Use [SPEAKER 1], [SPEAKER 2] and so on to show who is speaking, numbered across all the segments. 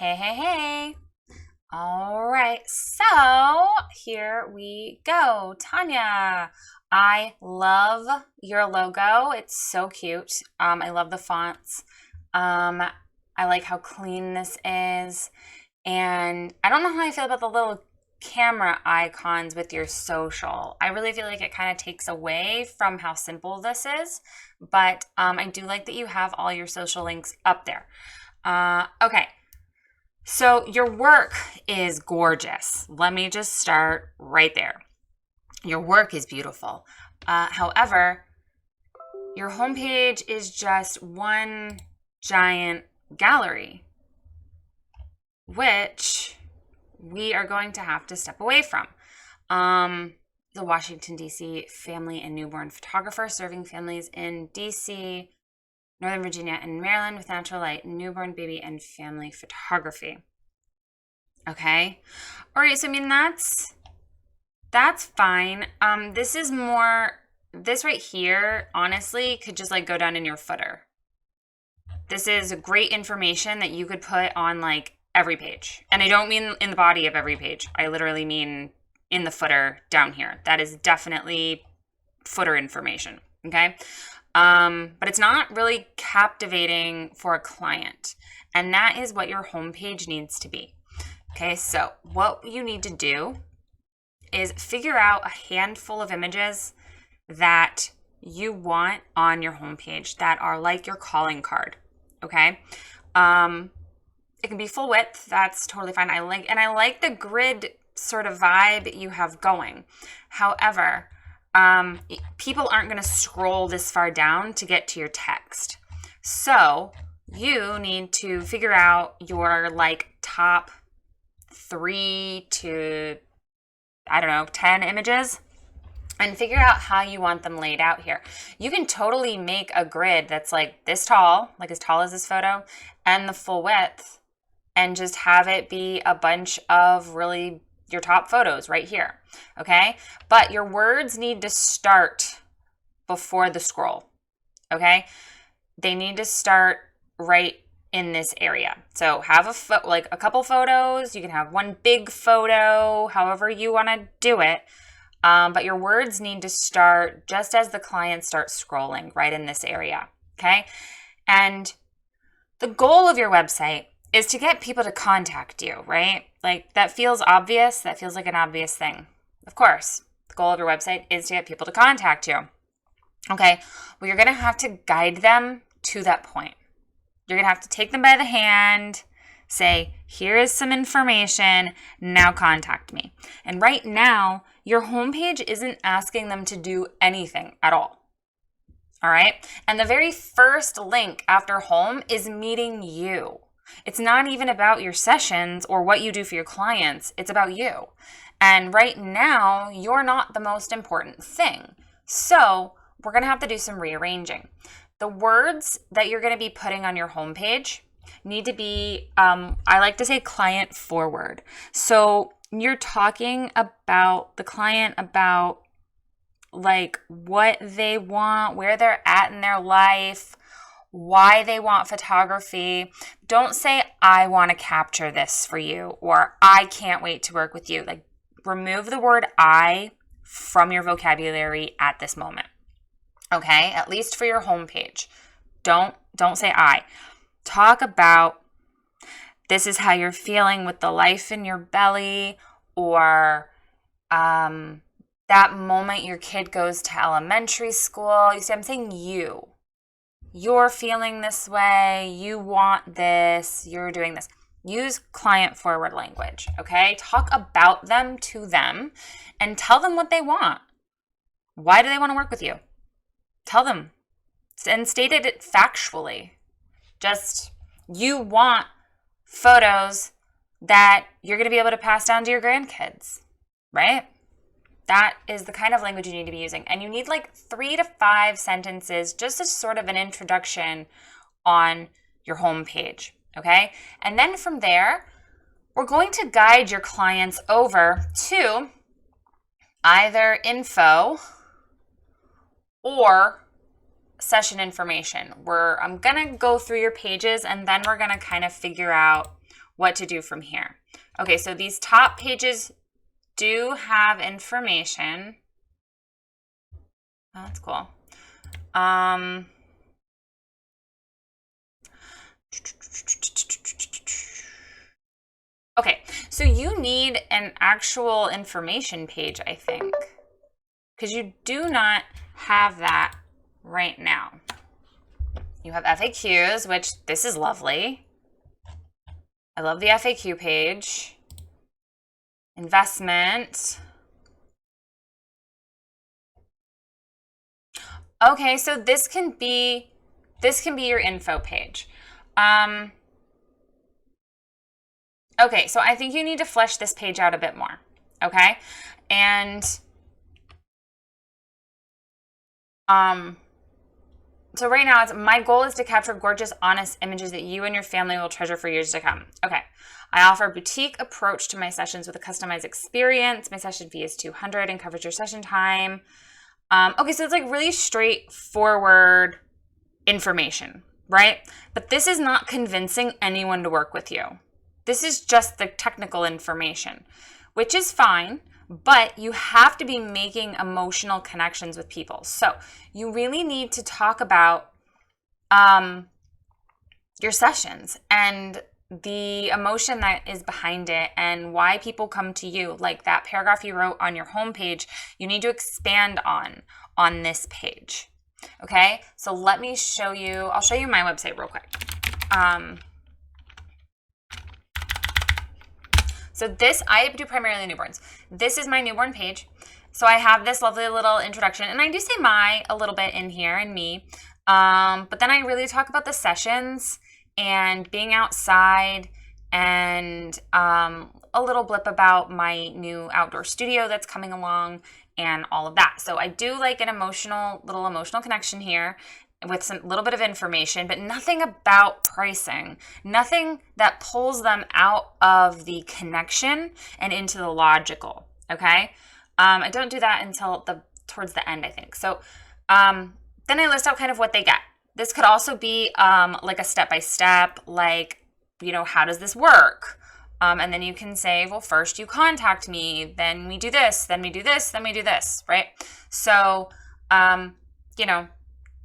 [SPEAKER 1] Hey, hey, hey. All right, so here we go. Tonya, I love your logo. It's so cute. I love the fonts. Um, I like how clean this is. And I don't know how I feel about the little camera icons with your social. I really feel like it kind of takes away from how simple this is, but I do like that you have all your social links up there. Okay. So your work is gorgeous. Let me just start right there. Your work is beautiful. However, your homepage is just one giant gallery, which we are going to have to step away from. The Washington, D.C. family and newborn photographer serving families in D.C., Northern Virginia, and Maryland with natural light, newborn, baby, and family photography. Okay. All right. So, I mean, that's fine. This right here, honestly, could just like go down in your footer. This is great information that you could put on like every page. And I don't mean in the body of every page. I literally mean in the footer down here. That is definitely footer information. Okay. But it's not really captivating for a client. And that is what your homepage needs to be. Okay, so what you need to do is figure out a handful of images that you want on your homepage that are like your calling card. Okay. It can be full width. That's totally fine. I like the grid sort of vibe you have going. However, people aren't going to scroll this far down to get to your text. So you need to figure out your like top 3 to, 10 images and figure out how you want them laid out here. You can totally make a grid that's like this tall, like as tall as this photo, and the full width, and just have it be a bunch of really your top photos right here, okay? But your words need to start before the scroll, okay? They need to start right in this area. So have a couple photos. You can have one big photo, however you want to do it. But your words need to start just as the client starts scrolling right in this area, okay? And the goal of your website is to get people to contact you, right? Like that feels obvious. That feels like an obvious thing. Of course, the goal of your website is to get people to contact you. Okay, well, you're going to have to guide them to that point. You're going to have to take them by the hand, say, here is some information, now contact me. And right now, your homepage isn't asking them to do anything at all. All right, and the very first link after home is meeting you. It's not even about your sessions or what you do for your clients. It's about you. And right now, you're not the most important thing. So we're going to have to do some rearranging. The words that you're going to be putting on your homepage need to be, I like to say client forward. So you're talking about the client, about like what they want, where they're at in their life, why they want photography. Don't say, I want to capture this for you, or I can't wait to work with you. Like remove the word I from your vocabulary at this moment. Okay, at least for your homepage. Don't say I. Talk about this is how you're feeling with the life in your belly, or that moment your kid goes to elementary school. You see, I'm saying you. You're feeling this way. You want this. You're doing this. Use client forward language, okay? Talk about them to them and tell them what they want. Why do they want to work with you? Tell them and state it factually. Just you want photos that you're going to be able to pass down to your grandkids, right? That is the kind of language you need to be using. And you need like 3 to 5 sentences just as sort of an introduction on your homepage, okay? And then from there, we're going to guide your clients over to either info or session information, where I'm going to go through your pages and then we're going to kind of figure out what to do from here. Okay, so these top pages do have information. Oh, that's cool. Okay, so you need an actual information page, I think, because you do not have that right now. You have FAQs, which this is lovely. I love the FAQ page. Investment. Okay, so this can be your info page. Okay, so I think you need to flesh this page out a bit more, okay? And so right now, my goal is to capture gorgeous, honest images that you and your family will treasure for years to come. Okay, I offer a boutique approach to my sessions with a customized experience. My session fee is $200 and covers your session time. Okay, so it's like really straightforward information, right? But this is not convincing anyone to work with you. This is just the technical information, which is fine, but you have to be making emotional connections with people. So you really need to talk about your sessions and the emotion that is behind it and why people come to you. Like that paragraph you wrote on your homepage, you need to expand on this page. Okay, so let me show you, I'll show you my website real quick. So this, I do primarily newborns. This is my newborn page. So I have this lovely little introduction, and I do say my a little bit in here and me. But then I really talk about the sessions and being outside and a little blip about my new outdoor studio that's coming along and all of that. So I do like an little emotional connection here with some little bit of information, but nothing about pricing, nothing that pulls them out of the connection and into the logical, okay? I don't do that until towards the end, I think. So then I list out kind of what they get. This could also be like a step-by-step, like, you know, how does this work? And then you can say, well, first you contact me, then we do this, then we do this, then we do this, right? So, you know,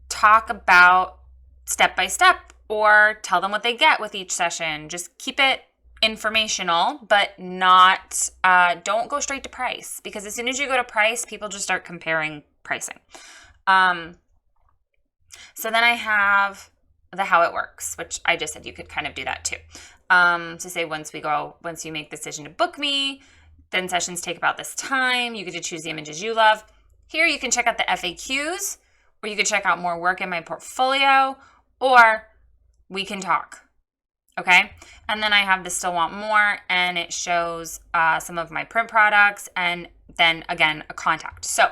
[SPEAKER 1] talk about step-by-step or tell them what they get with each session. Just keep it informational, but not, don't go straight to price, because as soon as you go to price, people just start comparing pricing. So then I have the how it works, which I just said you could kind of do that too. To say once you make the decision to book me, then sessions take about this time. You get to choose the images you love. Here you can check out the FAQs, or you could check out more work in my portfolio, or we can talk. Okay. And then I have the still want more, and it shows some of my print products, and then again, a contact. So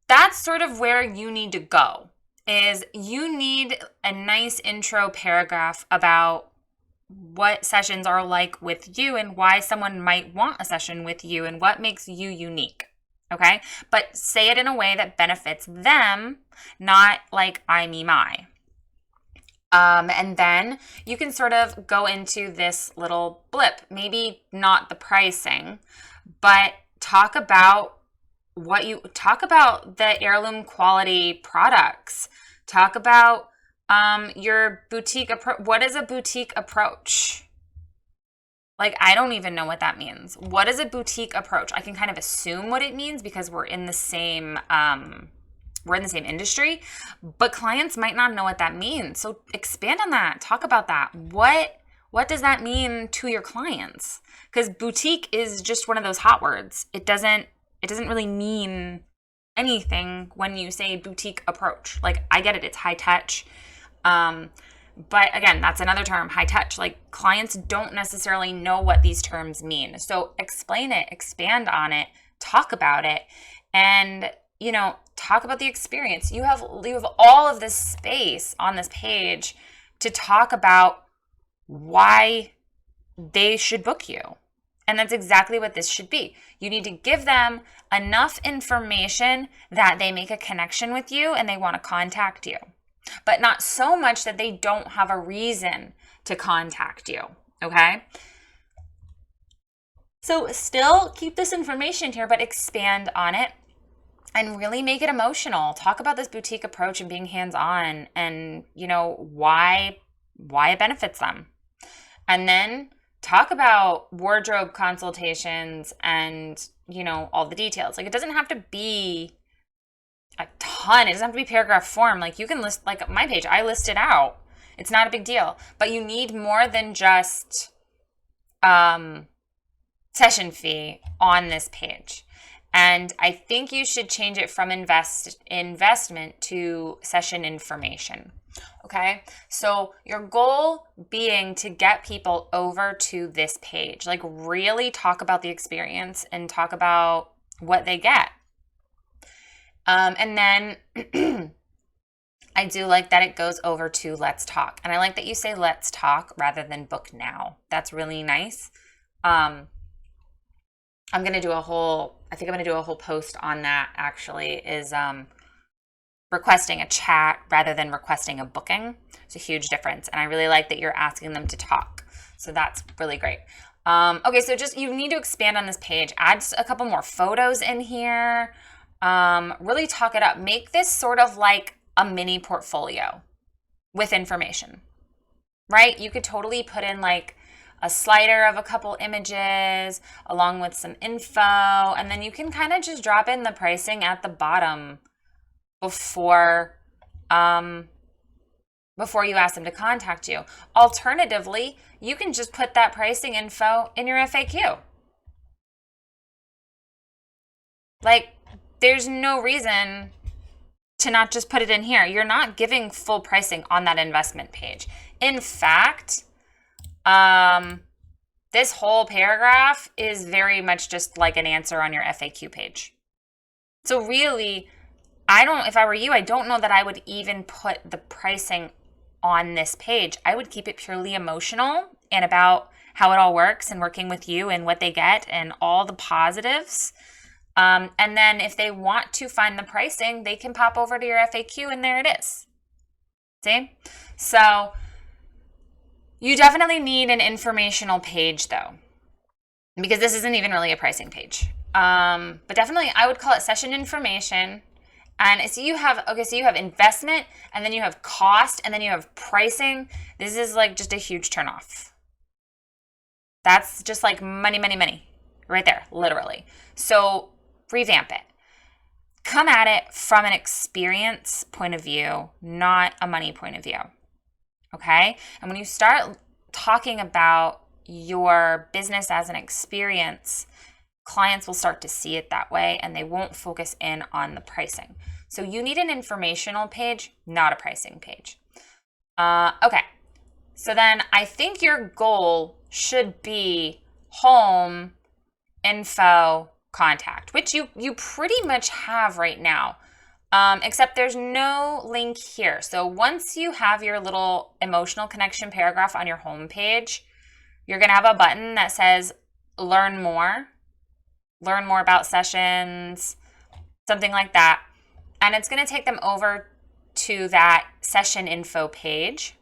[SPEAKER 1] that's sort of where you need to go, is you need a nice intro paragraph about what sessions are like with you and why someone might want a session with you and what makes you unique. Okay. But say it in a way that benefits them, not like I, me, my. And then you can sort of go into this little blip, maybe not the pricing, but talk about the heirloom quality products. Talk about your boutique approach. What is a boutique approach? Like, I don't even know what that means. What is a boutique approach? I can kind of assume what it means because we're in the same industry, but clients might not know what that means. So expand on that. Talk about that. What does that mean to your clients? Because boutique is just one of those hot words. It doesn't really mean anything when you say boutique approach. Like, I get it. It's high touch. But again, that's another term, high touch. Like, clients don't necessarily know what these terms mean. So explain it, expand on it, talk about it, and, you know, talk about the experience. You have all of this space on this page to talk about why they should book you. And that's exactly what this should be. You need to give them enough information that they make a connection with you and they want to contact you, but not so much that they don't have a reason to contact you. Okay. So still keep this information here, but expand on it and really make it emotional. Talk about this boutique approach and being hands-on and, why it benefits them. And then talk about wardrobe consultations and, all the details. Like, it doesn't have to be a ton. It doesn't have to be paragraph form. Like, you can list, like my page, I list it out. It's not a big deal. But you need more than just session fee on this page. And I think you should change it from investment to session information. Okay, so your goal being to get people over to this page, like really talk about the experience and talk about what they get. And then I do like that it goes over to let's talk. And I like that you say let's talk rather than book now. That's really nice. I'm going to do a whole post on that actually, is requesting a chat rather than requesting a booking. It's a huge difference. And I really like that you're asking them to talk. So that's really great. Okay, so you need to expand on this page. Add a couple more photos in here. Really talk it up. Make this sort of like a mini portfolio with information, right? You could totally put in like a slider of a couple images along with some info, and then you can kind of just drop in the pricing at the bottom before you ask them to contact you. Alternatively, you can just put that pricing info in your FAQ. Like, there's no reason to not just put it in here. You're not giving full pricing on that investment page. In fact, this whole paragraph is very much just like an answer on your FAQ page. So really, if I were you, I don't know that I would even put the pricing on this page. I would keep it purely emotional and about how it all works and working with you and what they get and all the positives. And then if they want to find the pricing, they can pop over to your FAQ and there it is. See? So you definitely need an informational page though, because this isn't even really a pricing page. But definitely I would call it session information. And so you have investment, and then you have cost, and then you have pricing. This is like just a huge turnoff. That's just like money, money, money right there, literally. So revamp it. Come at it from an experience point of view, not a money point of view. Okay? And when you start talking about your business as an experience, clients will start to see it that way and they won't focus in on the pricing. So you need an informational page, not a pricing page. Okay. So then I think your goal should be home, info, contact, which you pretty much have right now, except there's no link here. So once you have your little emotional connection paragraph on your home page, you're going to have a button that says learn more about sessions, something like that. And it's going to take them over to that session info page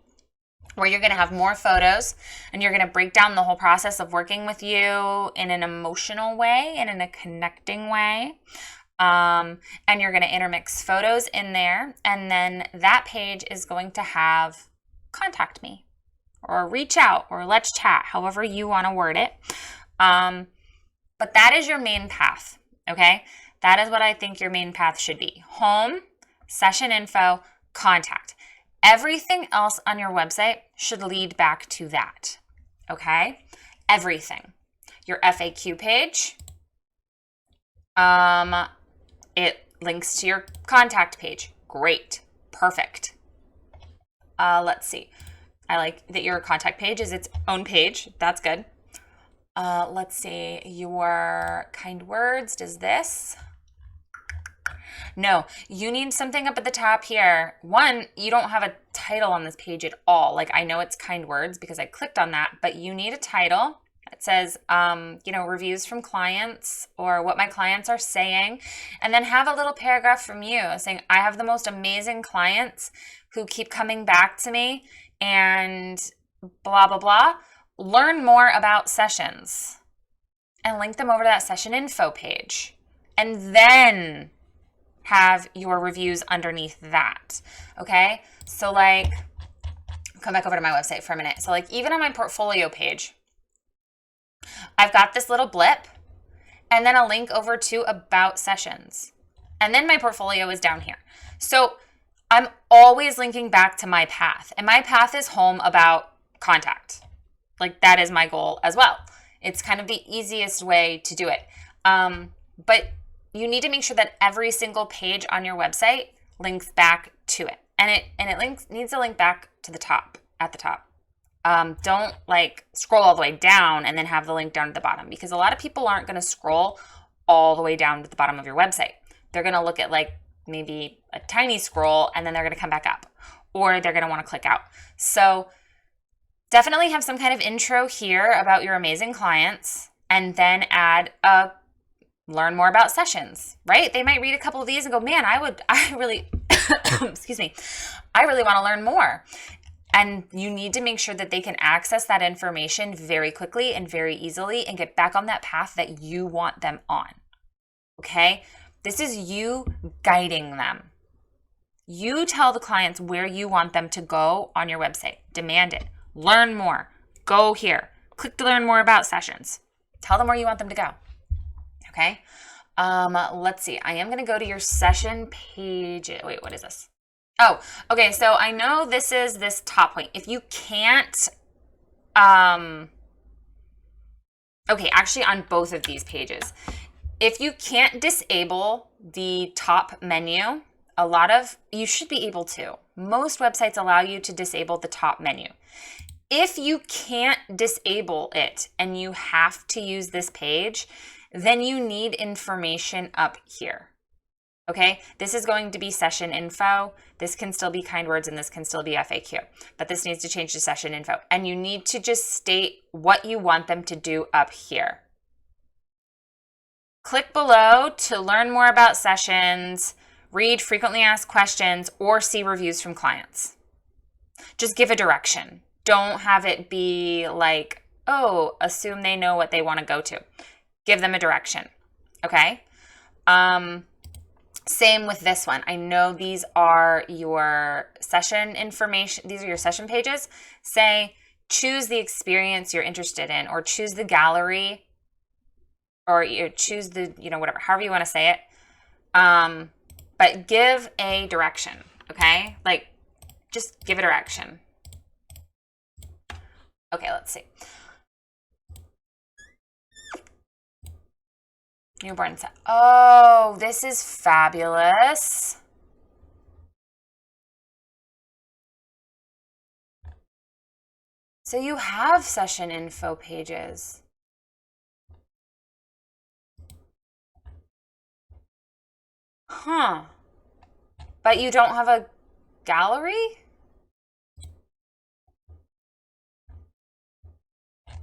[SPEAKER 1] where you're going to have more photos and you're going to break down the whole process of working with you in an emotional way and in a connecting way. And you're going to intermix photos in there. And then that page is going to have contact me or reach out or let's chat, however you want to word it. But that is your main path, okay? That is what I think your main path should be. Home, session info, contact. Everything else on your website should lead back to that, okay? Everything. Your FAQ page, it links to your contact page. Great, perfect. Let's see. I like that your contact page is its own page. That's good. Let's see, your kind words, does this? No, you need something up at the top here. One, you don't have a title on this page at all. Like, I know it's kind words because I clicked on that, but you need a title. It says, reviews from clients or what my clients are saying. And then have a little paragraph from you saying, I have the most amazing clients who keep coming back to me and blah, blah, blah. Learn more about sessions. and link them over to that session info page. And then have your reviews underneath that. Okay? So like, come back over to my website for a minute. So like even on my portfolio page, I've got this little blip and then a link over to about sessions. And then my portfolio is down here. So I'm always linking back to my path, and my path is home about contact. Like that is my goal as well. It's kind of the easiest way to do it. But you need to make sure that every single page on your website links back to it. And it needs to link back to the top, at the top. Don't like scroll all the way down and then have the link down at the bottom, because a lot of people aren't going to scroll all the way down to the bottom of your website. They're going to look at like maybe a tiny scroll and then they're going to come back up, or they're going to want to click out. So definitely have some kind of intro here about your amazing clients, and then add a learn more about sessions, right? They might read a couple of these and go, man, I really, excuse me, I really want to learn more. And you need to make sure that they can access that information very quickly and very easily and get back on that path that you want them on. Okay? This is you guiding them. You tell the clients where you want them to go on your website. Demand it. Learn more. Go here. Click to learn more about sessions. Tell them where you want them to go. Okay? Let's see. I am going to go to your session page. Wait, what is this? Oh, okay. So I know this is this top point. If you can't, okay, actually on both of these pages, if you can't disable the top menu, you should be able to. Most websites allow you to disable the top menu. If you can't disable it and you have to use this page, then you need information up here. Okay, this is going to be session info. This can still be kind words and this can still be FAQ, but this needs to change to session info. And you need to just state what you want them to do up here. Click below to learn more about sessions, read frequently asked questions, or see reviews from clients. Just give a direction. Don't have it be like, oh, assume they know what they want to go to. Give them a direction. Okay? Same with this one. I know these are your session information. These are your session pages. Say, choose the experience you're interested in, or choose the gallery, or you choose the, whatever, however you want to say it. But give a direction, okay? Like, just give a direction. Okay, let's see. Newborn set. Oh, this is fabulous. So you have session info pages. Huh. But you don't have a gallery?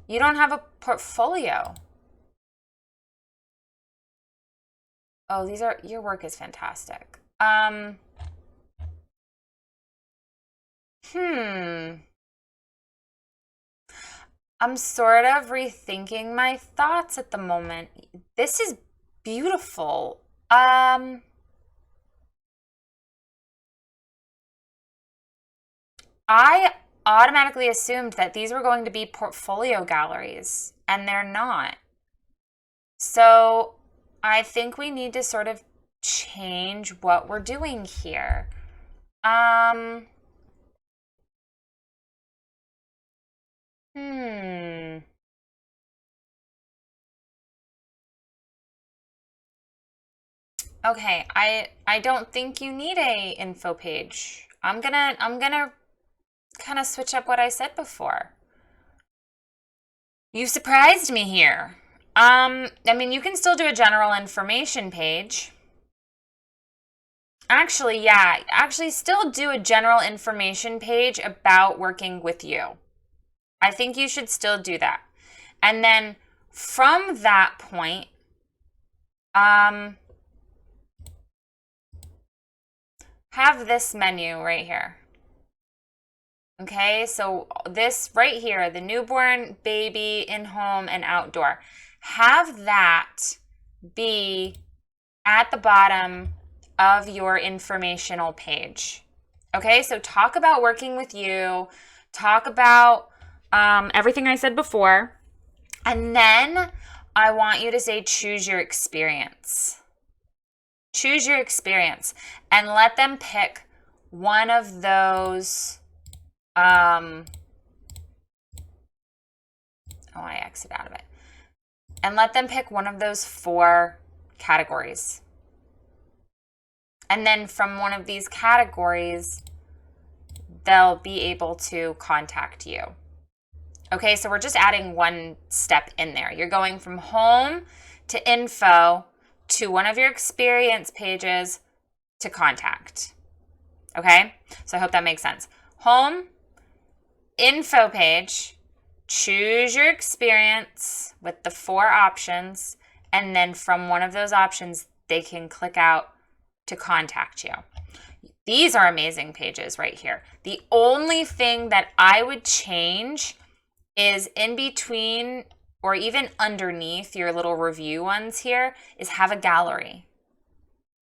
[SPEAKER 1] You don't have a portfolio. Oh, your work is fantastic. I'm sort of rethinking my thoughts at the moment. This is beautiful. I automatically assumed that these were going to be portfolio galleries, and they're not. So I think we need to sort of change what we're doing here. Okay, I don't think you need a info page. I'm gonna kind of switch up what I said before. You surprised me here. I mean, you can still do a general information page. Actually, yeah, still do a general information page about working with you. I think you should still do that. And then from that point, have this menu right here. Okay, so this right here, the newborn, baby, in-home, and outdoor. have that be at the bottom of your informational page. Okay, so talk about working with you, talk about everything I said before, and then I want you to say, choose your experience. Choose your experience and let them pick one of those. I exit out of it. And let them pick one of those 4 categories. And then from one of these categories, they'll be able to contact you. Okay, so we're just adding one step in there. You're going from home to info to one of your experience pages to contact. Okay, so I hope that makes sense. Home, info page, choose your experience with the 4 options, and then from one of those options, they can click out to contact you. These are amazing pages right here. The only thing that I would change is in between or even underneath your little review ones here is have a gallery.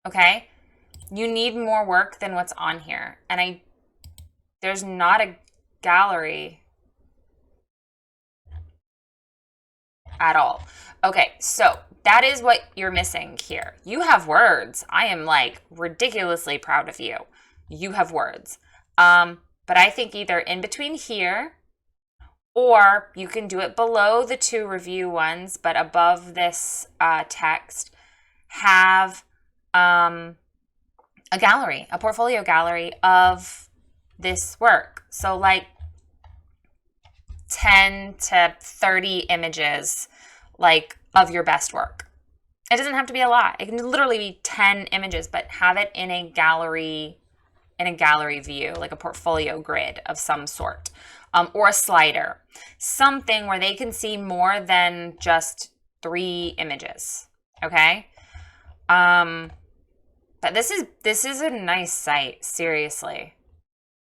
[SPEAKER 1] Okay? You need more work than what's on here. And there's not a gallery at all. Okay, so that is what you're missing here. You have words. I am like ridiculously proud of you. You have words. But I think either in between here, or you can do it below the 2 review ones, but above this text, have a gallery, a portfolio gallery of this work. So like 10 to 30 images like of your best work. It doesn't have to be a lot. It can literally be 10 images, but have it in a gallery view, like a portfolio grid of some sort, or a slider, something where they can see more than just 3 images. Okay. But this is a nice site. Seriously,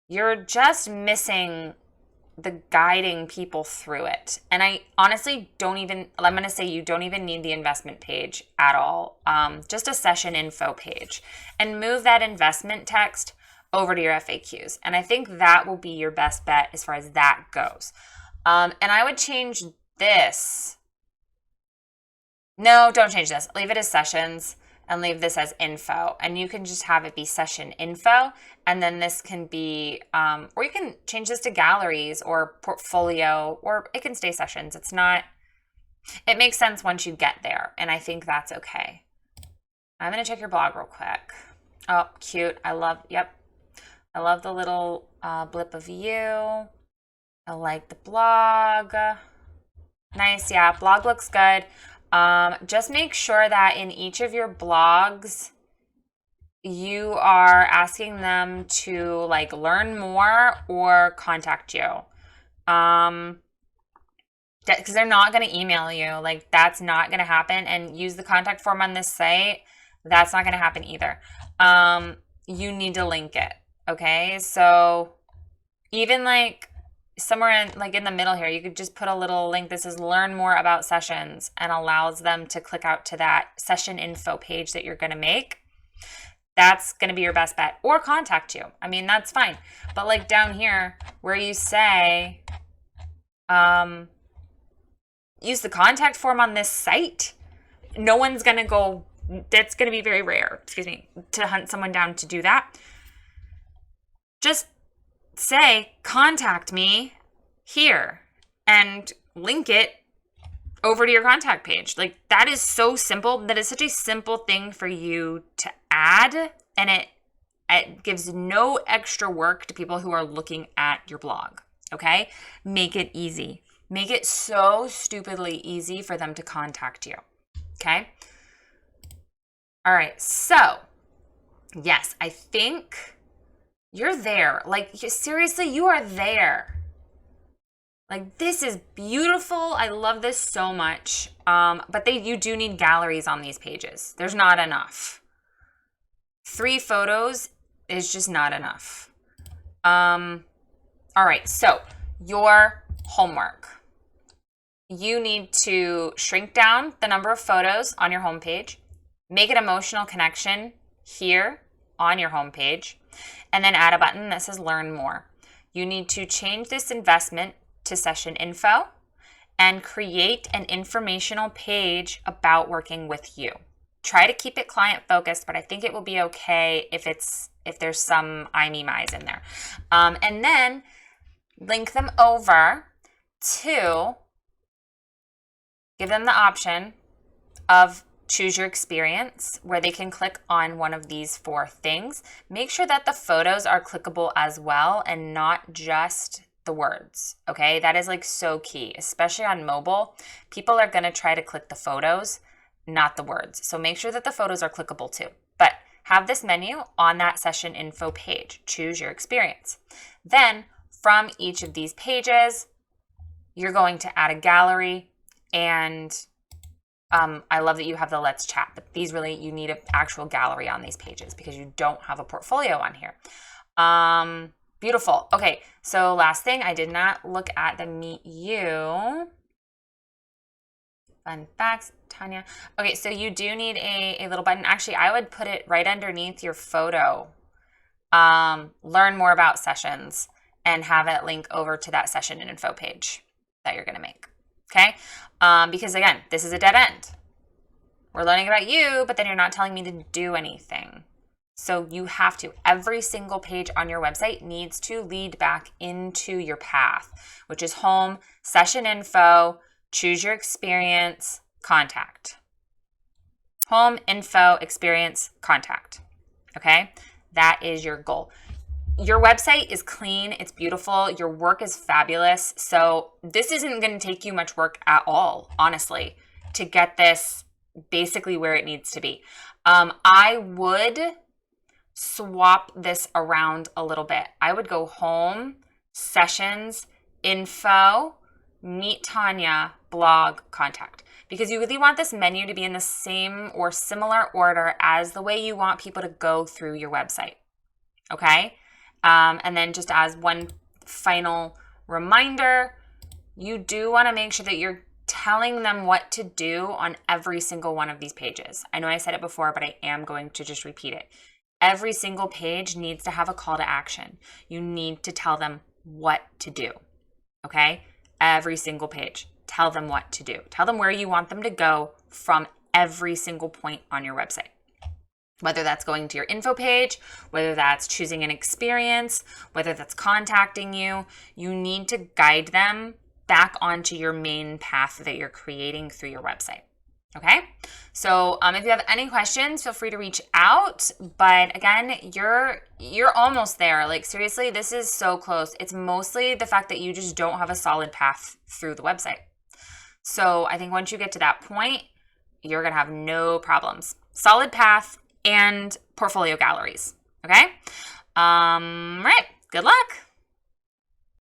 [SPEAKER 1] you're just missing the guiding people through it. And I honestly I'm going to say you don't even need the investment page at all. Just a session info page, and move that investment text over to your FAQs. And I think that will be your best bet as far as that goes. And I would change this. No, don't change this. Leave it as sessions and leave this as info. And you can just have it be session info. And then this can be, or you can change this to galleries or portfolio, or it can stay sessions. It makes sense once you get there. And I think that's okay. I'm going to check your blog real quick. Oh, cute. I love the little blip of you. I like the blog. Nice. Yeah, blog looks good. Just make sure that in each of your blogs, you are asking them to like learn more or contact you. Because they're not going to email you. Like, that's not going to happen. And use the contact form on this site. That's not going to happen either. You need to link it. Okay. So even like somewhere in the middle here, you could just put a little link that says learn more about sessions and allows them to click out to that session info page that you're going to make. That's going to be your best bet, or contact you. I mean, that's fine. But like down here where you say, use the contact form on this site, no one's going to go, that's going to be very rare, to hunt someone down to do that. Just say, contact me here, and link it over to your contact page. Like, that is so simple. That is such a simple thing for you to add, and it gives no extra work to people who are looking at your blog. Okay? Make it easy. Make it so stupidly easy for them to contact you. Okay? All right. So, yes, I think you're there. Like, seriously, you are there. Like, this is beautiful. I love this so much. But you do need galleries on these pages. There's not enough. 3 photos is just not enough. All right. So your homework. you need to shrink down the number of photos on your homepage, make an emotional connection here on your homepage, and then add a button that says learn more. You need to change this investment to session info and create an informational page about working with you. Try to keep it client focused, but I think it will be okay if there's some I me my's in there. And then link them over to give them the option of choose your experience, where they can click on one of these 4 things. Make sure that the photos are clickable as well and not just the words, okay? That is like so key, especially on mobile. People are gonna try to click the photos, not the words. So make sure that the photos are clickable too. But have this menu on that session info page, choose your experience. Then from each of these pages, you're going to add a gallery, and I love that you have the let's chat, but these really, you need an actual gallery on these pages because you don't have a portfolio on here. Beautiful. Okay, so last thing, I did not look at the meet you. Fun facts, Tonya. Okay, so you do need a little button. Actually, I would put it right underneath your photo. Learn more about sessions and have it link over to that session info page that you're going to make. Okay? Because again, this is a dead end. We're learning about you, but then you're not telling me to do anything. So you have to. Every single page on your website needs to lead back into your path, which is home, session info, choose your experience, contact. Home, info, experience, contact. Okay? That is your goal. Your website is clean, it's beautiful, your work is fabulous. So this isn't going to take you much work at all, honestly, to get this basically where it needs to be. I would swap this around a little bit. I would go home, sessions, info, meet Tonya, blog, contact. Because you really want this menu to be in the same or similar order as the way you want people to go through your website. Okay? And then just as one final reminder, you do want to make sure that you're telling them what to do on every single one of these pages. I know I said it before, but I am going to just repeat it. Every single page needs to have a call to action. You need to tell them what to do, okay? Every single page, tell them what to do. Tell them where you want them to go from every single point on your website. Whether that's going to your info page, whether that's choosing an experience, whether that's contacting you, you need to guide them back onto your main path that you're creating through your website. Okay? So if you have any questions, feel free to reach out. But again, you're almost there. Like seriously, this is so close. It's mostly the fact that you just don't have a solid path through the website. So I think once you get to that point, you're going to have no problems. Solid path and portfolio galleries. Okay? Right. Good luck.